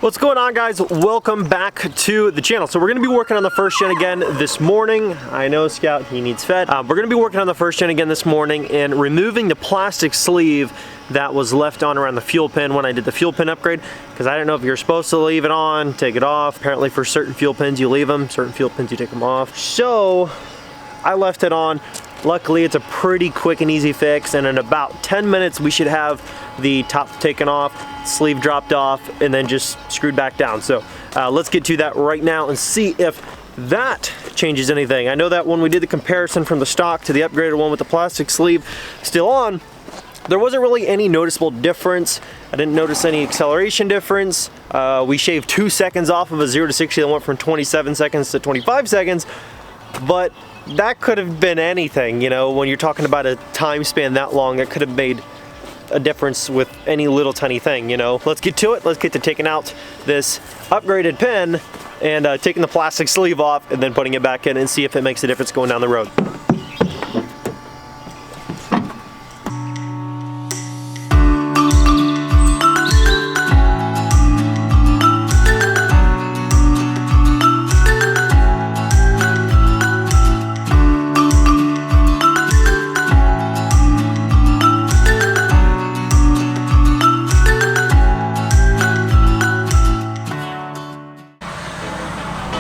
What's going on, guys? Welcome back to the channel. So we're gonna be working on the first gen again this morning. I know Scout, he needs fed. We're gonna be working on the first gen again this morning and removing the plastic sleeve that was left on around the fuel pin when I did the fuel pin upgrade, because I don't know if you're supposed to leave it on, take it off. Apparently for certain fuel pins you leave them, certain fuel pins you take them off. So I left it on. Luckily, it's a pretty quick and easy fix, and in about 10 minutes, we should have the top taken off, sleeve dropped off, and then just screwed back down. So let's get to that right now and see if that changes anything. I know that when we did the comparison from the stock to the upgraded one with the plastic sleeve still on, there wasn't really any noticeable difference. I didn't notice any acceleration difference. We shaved 2 seconds off of a 0 to 60 that went from 27 seconds to 25 seconds, but that could have been anything, you know, when you're talking about a time span that long, that could have made a difference with any little tiny thing, you know. Let's get to it. Let's get to taking out this upgraded pin and taking the plastic sleeve off and then putting it back in and see if it makes a difference going down the road.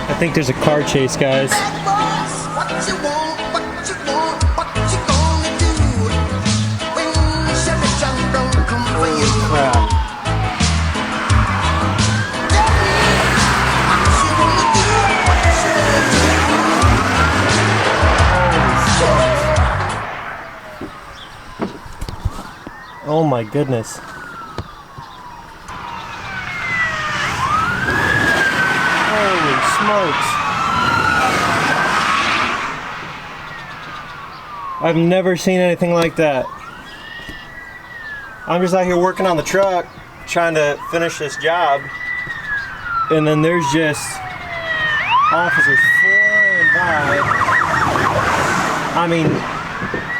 I think there's a car chase, guys. Oh my goodness. Holy smokes. I've never seen anything like that. I'm just out here working on the truck, trying to finish this job, and then there's just officers flying by. I mean,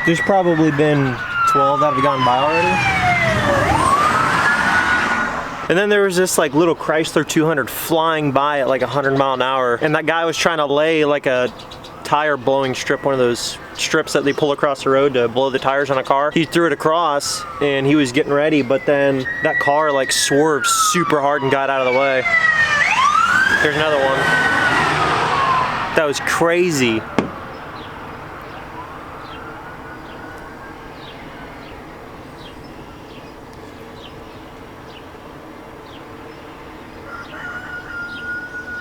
there's probably been 12 that have gone by already. And then there was this like little Chrysler 200 flying by at like 100 miles an hour, and that guy was trying to lay like a tire blowing strip, one of those strips that they pull across the road to blow the tires on a car. He threw it across and he was getting ready, but then that car like swerved super hard and got out of the way. Here's another one. That was crazy.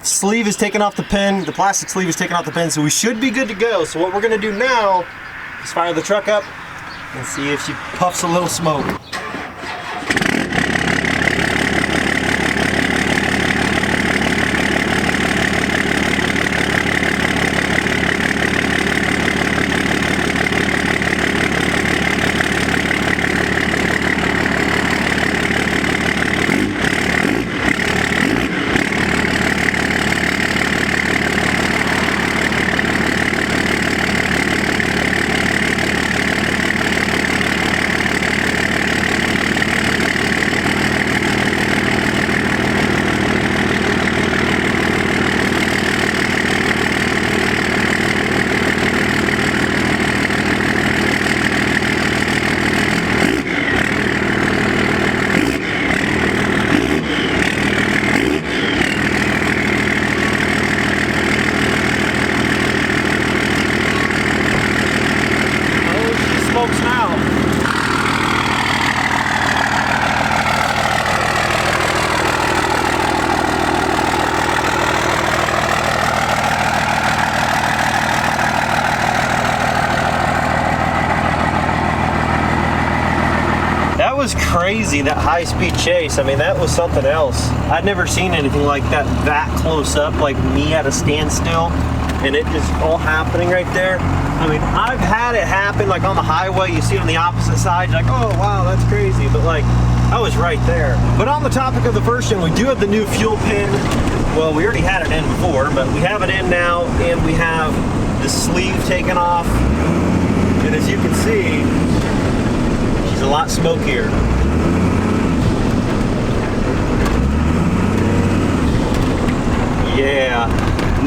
Sleeve is taken off the pin, the plastic sleeve is taken off the pin, so we should be good to go. So what we're gonna do now is fire the truck up and see if she puffs a little smoke. That was crazy, that high-speed chase. I mean, that was something else. I'd never seen anything like that close up, like me at a standstill, and it just all happening right there. I mean, I've had it happen like on the highway, you see it on the opposite side, you're like, oh wow, that's crazy, but like, I was right there. But on the topic of the first gen, we do have the new fuel pin. Well, we already had it in before, but we have it in now, and we have the sleeve taken off. And as you can see, a lot smokier.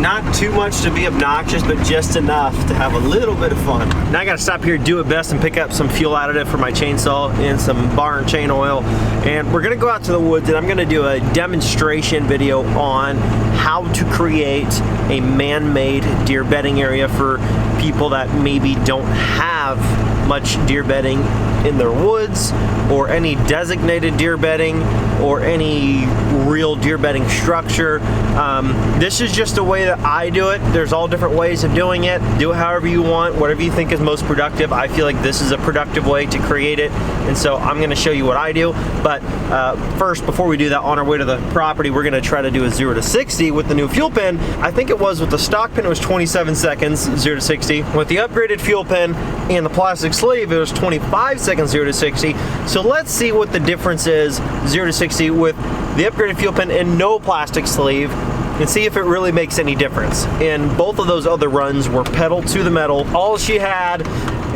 Not too much to be obnoxious, but just enough to have a little bit of fun. Now I gotta stop here, do it best, and pick up some fuel additive for my chainsaw and some bar and chain oil. And we're gonna go out to the woods and I'm gonna do a demonstration video on how to create a man-made deer bedding area for people that maybe don't have much deer bedding in their woods, or any designated deer bedding, or any real deer bedding structure. This is just a way that I do it. There's all different ways of doing it. Do it however you want, whatever you think is most productive. I feel like this is a productive way to create it, and so I'm gonna show you what I do. But first, before we do that, on our way to the property, we're gonna try to do a 0 to 60 with the new fuel pin. I think it was with the stock pin, it was 27 seconds, 0 to 60. With the upgraded fuel pin and the plastic sleeve, it was 25 seconds, 0 to 60. So let's see what the difference is, 0 to 60 with the upgraded fuel pin and no plastic sleeve, and see if it really makes any difference. And both of those other runs were pedal to the metal, all she had,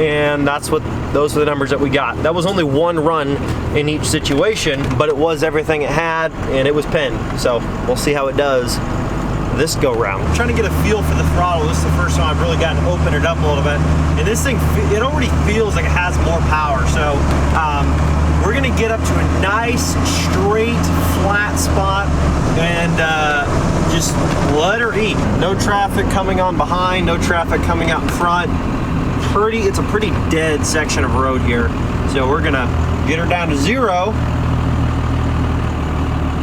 and those are the numbers that we got. That was only one run in each situation, but it was everything it had, and it was pinned. So we'll see how it does this go round. I'm trying to get a feel for the throttle. This is the first time I've really gotten to open it up a little bit. And this thing, it already feels like it has more power. So we're gonna get up to a nice, straight, flat spot and just let her eat. No traffic coming on behind, no traffic coming out in front. It's a pretty dead section of road here. So we're gonna get her down to 0,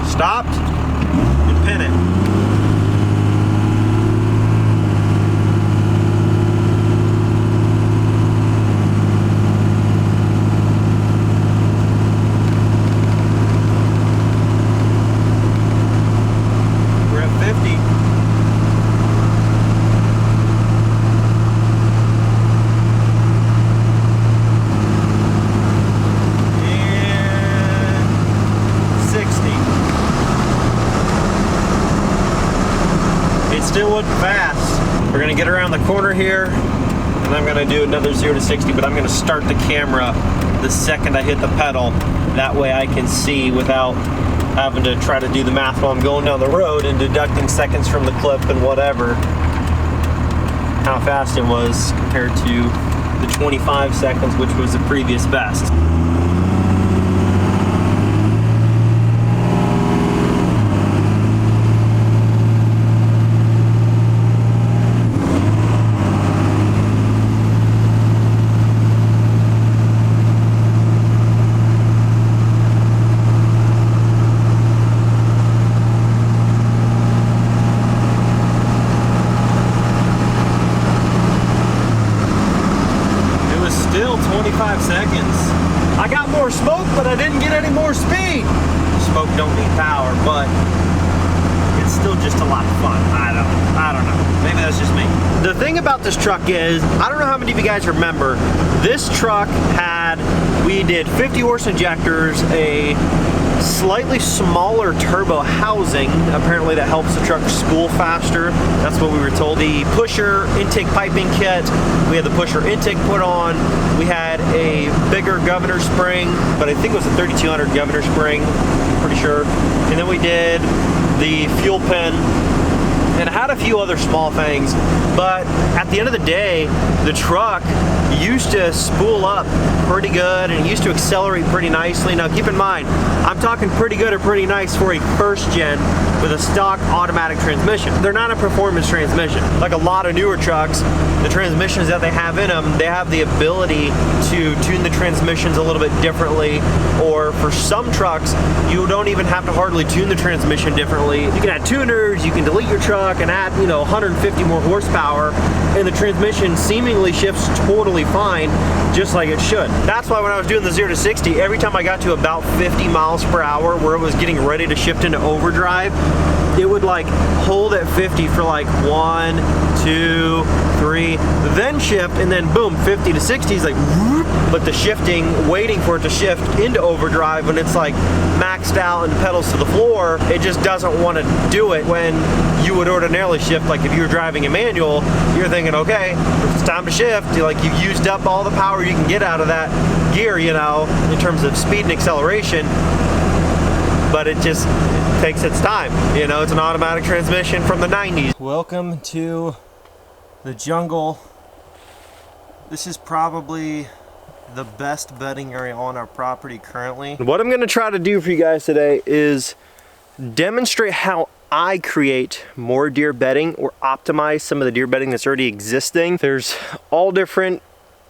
stopped, and pin it. Still wasn't fast. We're gonna get around the corner here, and I'm gonna do another 0 to 60, but I'm gonna start the camera the second I hit the pedal. That way I can see without having to try to do the math while I'm going down the road and deducting seconds from the clip and whatever, how fast it was compared to the 25 seconds, which was the previous best. Still 25 seconds. I got more smoke, but I didn't get any more speed. Smoke don't need power, but it's still just a lot of fun. I don't know. Maybe that's just me. The thing about this truck is, I don't know how many of you guys remember, this truck we did 50 horse injectors, a slightly smaller turbo housing. Apparently that helps the truck spool faster. That's what we were told. The pusher intake piping kit, we had the pusher intake put on. We had a bigger governor spring, but I think it was a 3200 governor spring, pretty sure. And then we did the fuel pin, and it had a few other small things, but at the end of the day, the truck used to spool up pretty good and it used to accelerate pretty nicely. Now keep in mind, I'm talking pretty good or pretty nice for a first gen with a stock automatic transmission. They're not a performance transmission. Like a lot of newer trucks, the transmissions that they have in them, they have the ability to tune the transmissions a little bit differently, or for some trucks, you don't even have to hardly tune the transmission differently. You can add tuners, you can delete your truck and add, 150 more horsepower, and the transmission seemingly shifts totally fine, just like it should. That's why when I was doing the 0 to 60, every time I got to about 50 miles per hour where it was getting ready to shift into overdrive, it would like hold at 50 for like 1, 2, 3, then shift, and then boom, 50 to 60 is like whoop, but the shifting, waiting for it to shift into overdrive when it's like maxed out and pedals to the floor, it just doesn't want to do it when you would ordinarily shift. Like if you were driving a manual, you're thinking, okay, it's time to shift. You've used up all the power you can get out of that gear, in terms of speed and acceleration. but it just takes its time. You know, it's an automatic transmission from the 90s. Welcome to the jungle. This is probably the best bedding area on our property currently. What I'm gonna try to do for you guys today is demonstrate how I create more deer bedding or optimize some of the deer bedding that's already existing. There's all different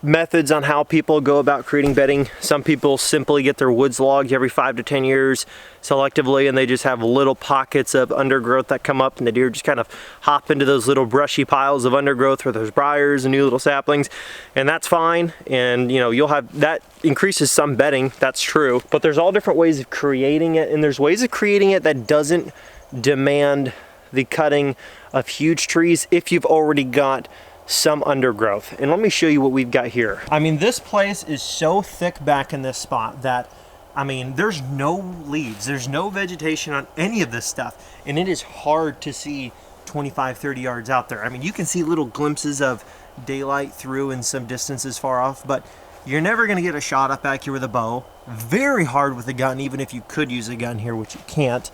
methods on how people go about creating bedding. Some people simply get their woods logged every 5 to 10 years selectively, and they just have little pockets of undergrowth that come up, and the deer just kind of hop into those little brushy piles of undergrowth where there's briars and new little saplings, and that's fine. And you know, you'll have that increases some bedding, that's true, but there's all different ways of creating it, and there's ways of creating it that doesn't demand the cutting of huge trees if you've already got some undergrowth. And let me show you what we've got here. I mean, this place is so thick back in this spot that, I mean, there's no leaves, there's no vegetation on any of this stuff, and it is hard to see 25, 30 yards out there. I mean, you can see little glimpses of daylight through in some distances far off, but you're never gonna get a shot up back here with a bow. Very hard with a gun, even if you could use a gun here, which you can't.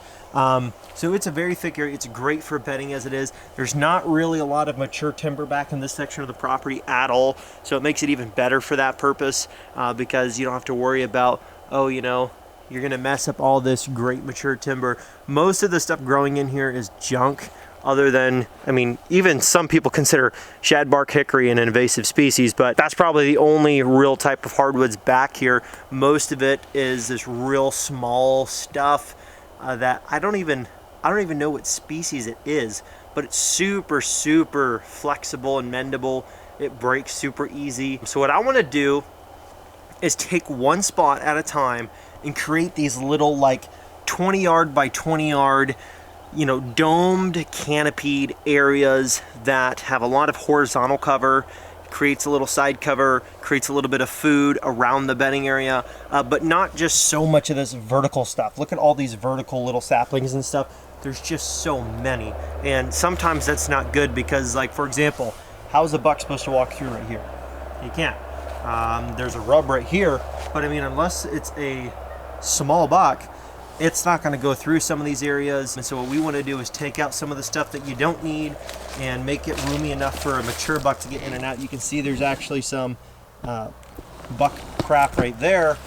So it's a very thick area. It's great for bedding as it is. There's not really a lot of mature timber back in this section of the property at all, so it makes it even better for that purpose, because you don't have to worry about, oh, you know, you're gonna mess up all this great mature timber. Most of the stuff growing in here is junk, other than, I mean, even some people consider shadbark hickory an invasive species, but that's probably the only real type of hardwoods back here. Most of it is this real small stuff that I don't even know what species it is, but it's super, super flexible and mendable. It breaks super easy. So what I want to do is take one spot at a time and create these little, like, 20 yard by 20 yard, you know, domed, canopied areas that have a lot of horizontal cover, creates a little side cover, creates a little bit of food around the bedding area, but not just so much of this vertical stuff. Look at all these vertical little saplings and stuff. There's just so many, and sometimes that's not good because, like, for example, how is a buck supposed to walk through right here? You can't. There's a rub right here, but I mean, unless it's a small buck, it's not going to go through some of these areas. And so what we want to do is take out some of the stuff that you don't need and make it roomy enough for a mature buck to get in and out. You can see there's actually some buck crap right there.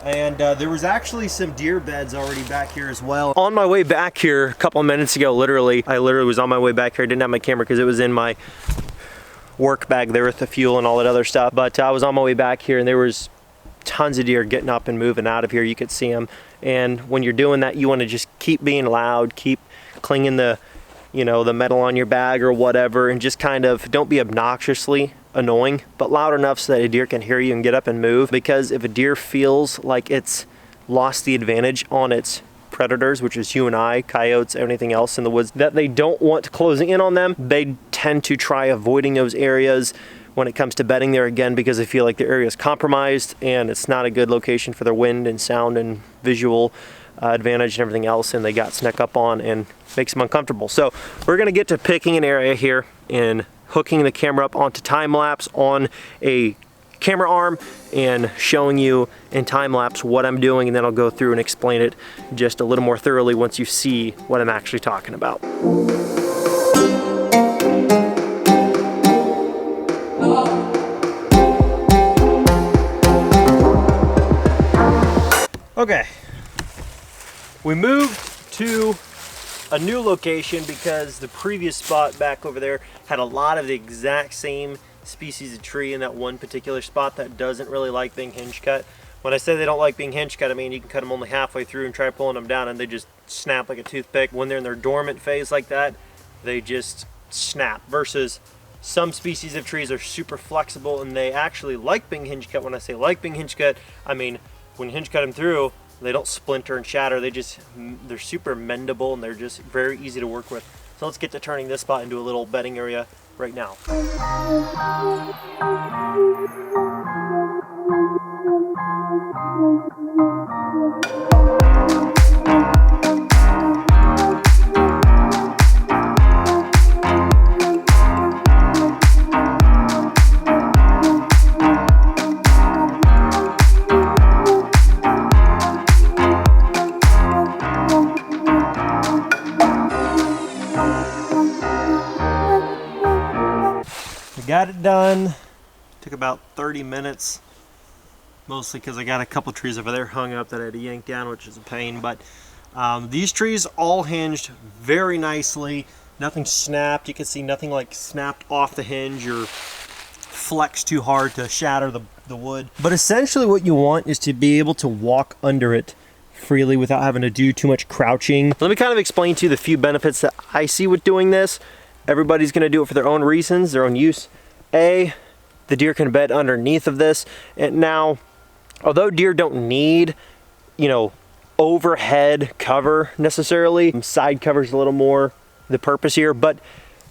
And there was actually some deer beds already back here as well. On my way back here a couple of minutes ago, I literally was on my way back here. I didn't have my camera because it was in my work bag there with the fuel and all that other stuff. But I was on my way back here, and there was tons of deer getting up and moving out of here. You could see them. And when you're doing that, you want to just keep being loud, keep clinging the, you know, the metal on your bag or whatever, and just kind of don't be obnoxiously annoying, but loud enough so that a deer can hear you and get up and move. Because if a deer feels like it's lost the advantage on its predators, which is you and I, coyotes, anything else in the woods, that they don't want closing in on them, they tend to try avoiding those areas when it comes to bedding there, again, because they feel like the area is compromised and it's not a good location for their wind and sound and visual advantage and everything else, and they got snuck up on and makes them uncomfortable. So we're gonna get to picking an area here and hooking the camera up onto time lapse on a camera arm and showing you in time lapse what I'm doing, and then I'll go through and explain it just a little more thoroughly once you see what I'm actually talking about. Okay, we moved to a new location because the previous spot back over there had a lot of the exact same species of tree in that one particular spot that doesn't really like being hinge cut. When I say they don't like being hinge cut, I mean you can cut them only halfway through and try pulling them down and they just snap like a toothpick. When they're in their dormant phase like that, they just snap, versus some species of trees are super flexible and they actually like being hinge cut. When I say like being hinge cut, I mean when you hinge cut them through, they don't splinter and shatter. They're super mendable and they're just very easy to work with. So let's get to turning this spot into a little bedding area right now. got it done. Took about 30 minutes, mostly because I got a couple trees over there hung up that I had to yank down, which is a pain. But these trees all hinged very nicely. Nothing snapped. You can see nothing like snapped off the hinge or flexed too hard to shatter the wood. But essentially what you want is to be able to walk under it freely without having to do too much crouching. Let me kind of explain to you the few benefits that I see with doing this. Everybody's going to do it for their own reasons, their own use. A, the deer can bed underneath of this. And now, although deer don't need, you know, overhead cover necessarily, side covers a little more the purpose here, but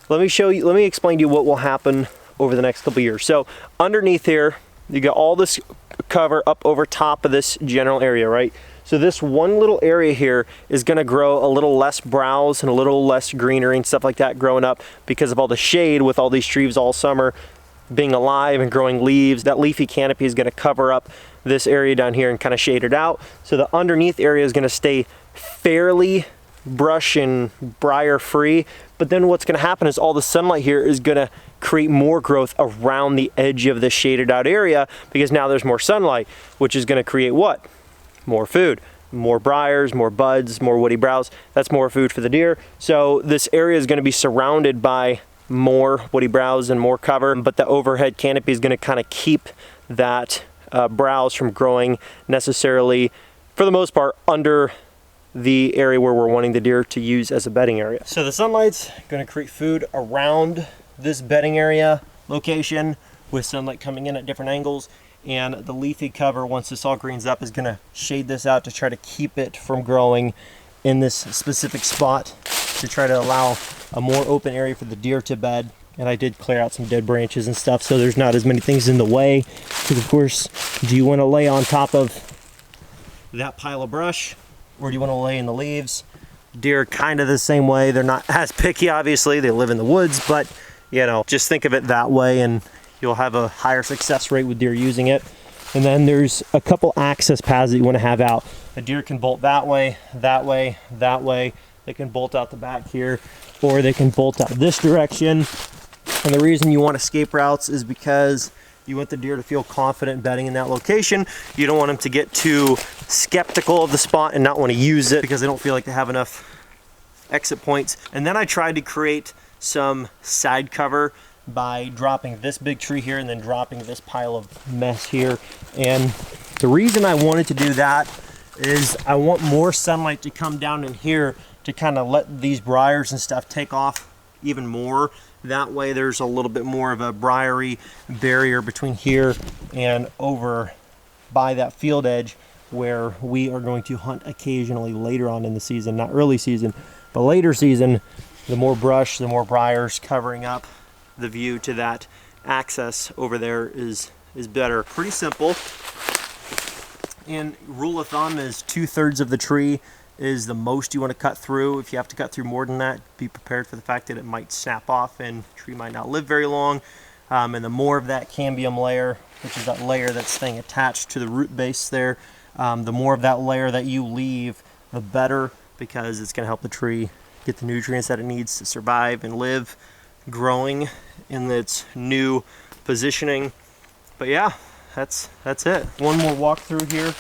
let me explain to you what will happen over the next couple years. So underneath here, you got all this cover up over top of this general area, right? So this one little area here is gonna grow a little less browse and a little less greenery and stuff like that growing up because of all the shade with all these trees all summer being alive and growing leaves. That leafy canopy is gonna cover up this area down here and kind of shade it out. So the underneath area is gonna stay fairly brush and briar free, but then what's going to happen is all the sunlight here is going to create more growth around the edge of the shaded out area because now there's more sunlight, which is going to create what? More food, more briars, more buds, more woody browse. That's more food for the deer. So this area is going to be surrounded by more woody browse and more cover, but the overhead canopy is going to kind of keep that browse from growing necessarily, for the most part, under the area where we're wanting the deer to use as a bedding area. So the sunlight's going to create food around this bedding area location with sunlight coming in at different angles, and the leafy cover, once this all greens up, is going to shade this out to try to keep it from growing in this specific spot to try to allow a more open area for the deer to bed. And I did clear out some dead branches and stuff so there's not as many things in the way, because of course, do you want to lay on top of that pile of brush, or do you want to lay in the leaves? Deer are kind of the same way. They're not as picky, obviously. They live in the woods, but you know, just think of it that way and you'll have a higher success rate with deer using it. And then there's a couple access paths that you want to have out. A deer can bolt that way, that way, that way. They can bolt out the back here, or they can bolt out this direction. And the reason you want escape routes is because you want the deer to feel confident bedding in that location. You don't want them to get too skeptical of the spot and not want to use it because they don't feel like they have enough exit points. And then I tried to create some side cover by dropping this big tree here and then dropping this pile of mess here. And the reason I wanted to do that is I want more sunlight to come down in here to kind of let these briars and stuff take off even more. That way there's a little bit more of a briary barrier between here and over by that field edge where we are going to hunt occasionally later on in the season, not early season, but later season. The more brush, the more briars covering up the view to that access over there is better. Pretty simple. And rule of thumb is 2/3 of the tree is the most you want to cut through. If you have to cut through more than that, be prepared for the fact that it might snap off and the tree might not live very long. And the more of that cambium layer, which is that layer that's staying attached to the root base there, the more of that layer that you leave, the better, because it's going to help the tree get the nutrients that it needs to survive and live growing in its new positioning. But yeah, that's it. One more walk through here.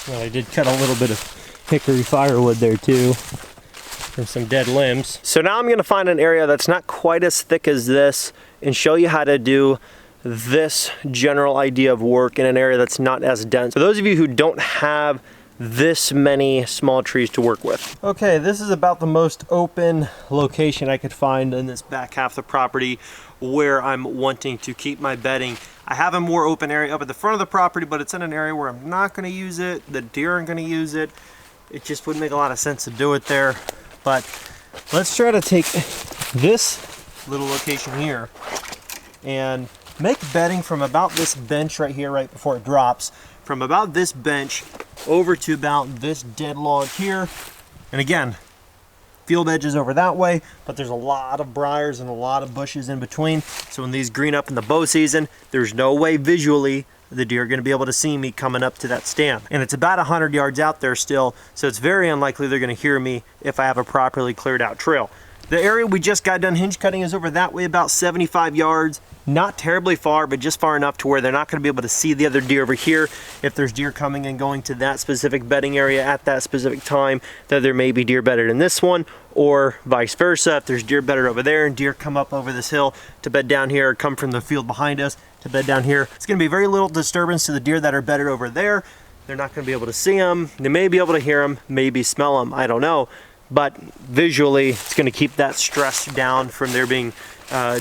Well, I did cut a little bit of hickory firewood there too, from some dead limbs. So now I'm going to find an area that's not quite as thick as this and show you how to do this general idea of work in an area that's not as dense. For those of you who don't have this many small trees to work with. Okay, this is about the most open location I could find in this back half of the property where I'm wanting to keep my bedding. I have a more open area up at the front of the property, but it's in an area where I'm not going to use it. The deer aren't going to use it. It just wouldn't make a lot of sense to do it there. But let's try to take this little location here and make bedding from about this bench right here, right before it drops, from about this bench over to about this dead log here. And again, field edges over that way, but there's a lot of briars and a lot of bushes in between. So when these green up in the bow season, there's no way visually the deer are going to be able to see me coming up to that stand. And it's about 100 yards out there still, so it's very unlikely they're going to hear me if I have a properly cleared out trail. The area we just got done hinge cutting is over that way about 75 yards. Not terribly far, but just far enough to where they're not going to be able to see the other deer over here. If there's deer coming and going to that specific bedding area at that specific time, that there may be deer bedded in this one, or vice versa. If there's deer bedded over there and deer come up over this hill to bed down here, or come from the field behind us to bed down here, it's going to be very little disturbance to the deer that are bedded over there. They're not going to be able to see them. They may be able to hear them, maybe smell them, I don't know. But visually, it's going to keep that stress down from there being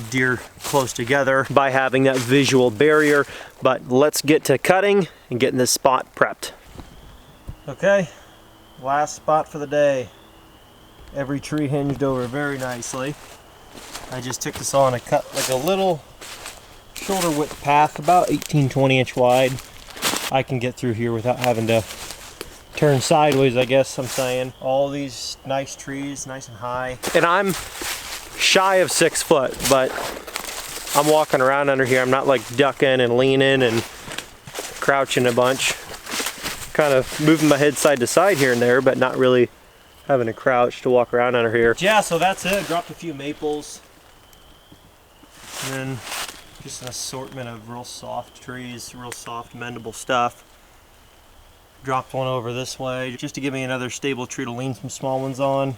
deer close together by having that visual barrier. But let's get to cutting and getting this spot prepped. Okay, last spot for the day. Every tree hinged over very nicely. I just took this on and cut like a little shoulder width path, about 18-20 inch wide. I can get through here without having to turn sideways, I guess I'm saying. All these nice trees, nice and high. And I'm shy of 6 foot, but I'm walking around under here. I'm not like ducking and leaning and crouching a bunch. Kind of moving my head side to side here and there, but not really having to crouch to walk around under here. Yeah, so that's it. Dropped a few maples. And then just an assortment of real soft trees, real soft, mendable stuff. Dropped one over this way just to give me another stable tree to lean some small ones on.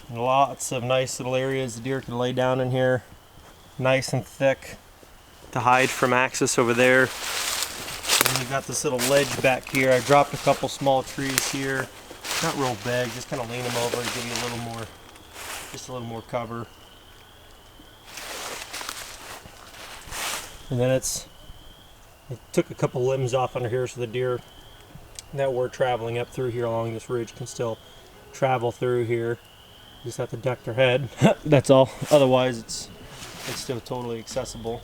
And lots of nice little areas the deer can lay down in here. Nice and thick to hide from access over there. And we've got this little ledge back here. I dropped a couple small trees here. Not real big, just kind of lean them over and give you a little more, just a little more cover. And then I took a couple limbs off under here so the deer that were traveling up through here along this ridge can still travel through here. Just have to duck their head. That's all. Otherwise, it's still totally accessible.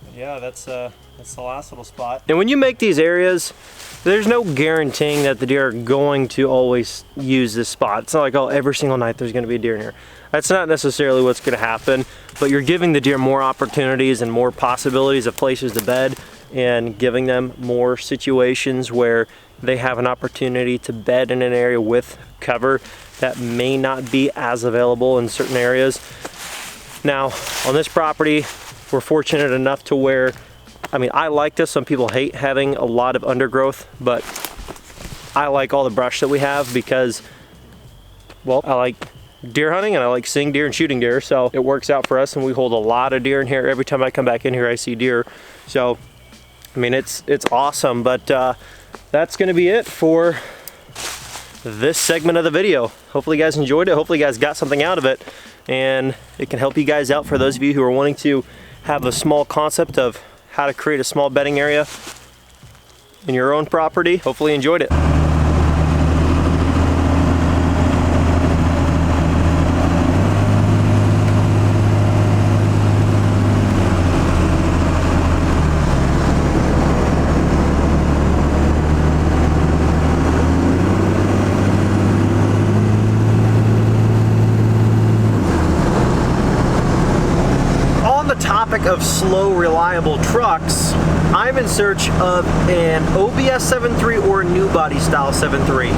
But yeah, that's the last little spot. And when you make these areas, there's no guaranteeing that the deer are going to always use this spot. It's not like, oh, every single night there's going to be a deer in here. That's not necessarily what's going to happen, but you're giving the deer more opportunities and more possibilities of places to bed, and giving them more situations where they have an opportunity to bed in an area with cover that may not be as available in certain areas. Now, on this property, we're fortunate enough to where, I mean, I like this. Some people hate having a lot of undergrowth, but I like all the brush that we have because, well, I like deer hunting and I like seeing deer and shooting deer, so it works out for us, and we hold a lot of deer in here. Every time I come back in here I see deer, so I mean it's awesome. But that's gonna be it for this segment of the video. Hopefully you guys enjoyed it, hopefully you guys got something out of it, and it can help you guys out for those of you who are wanting to have a small concept of how to create a small bedding area in your own property. Hopefully you enjoyed it. Of slow, reliable trucks, I'm in search of an OBS 7.3 or new body style 7.3.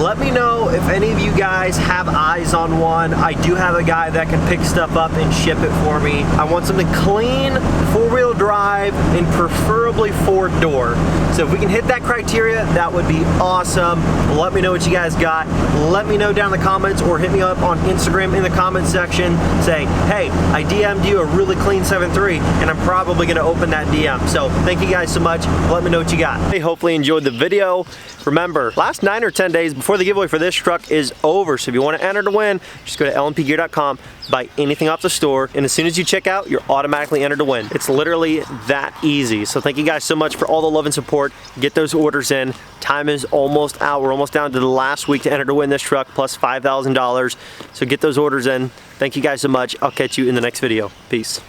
Let me know if any of you guys have eyes on one. I do have a guy that can pick stuff up and ship it for me. I want something clean, 4-wheel drive, and preferably 4-door. So if we can hit that criteria, that would be awesome. Let me know what you guys got. Let me know down in the comments, or hit me up on Instagram in the comments section saying, hey, I DM'd you a really clean 7.3, and I'm probably gonna open that DM. So thank you guys so much. Let me know what you got. Hey, hopefully you enjoyed the video. Remember, last 9 or 10 days before the giveaway for this truck is over. So if you want to enter to win, just go to lmpgear.com, buy anything off the store, and as soon as you check out, you're automatically entered to win. It's literally that easy. So thank you guys so much for all the love and support. Get those orders in. Time is almost out. We're almost down to the last week to enter to win this truck, plus $5,000. So get those orders in. Thank you guys so much. I'll catch you in the next video. Peace.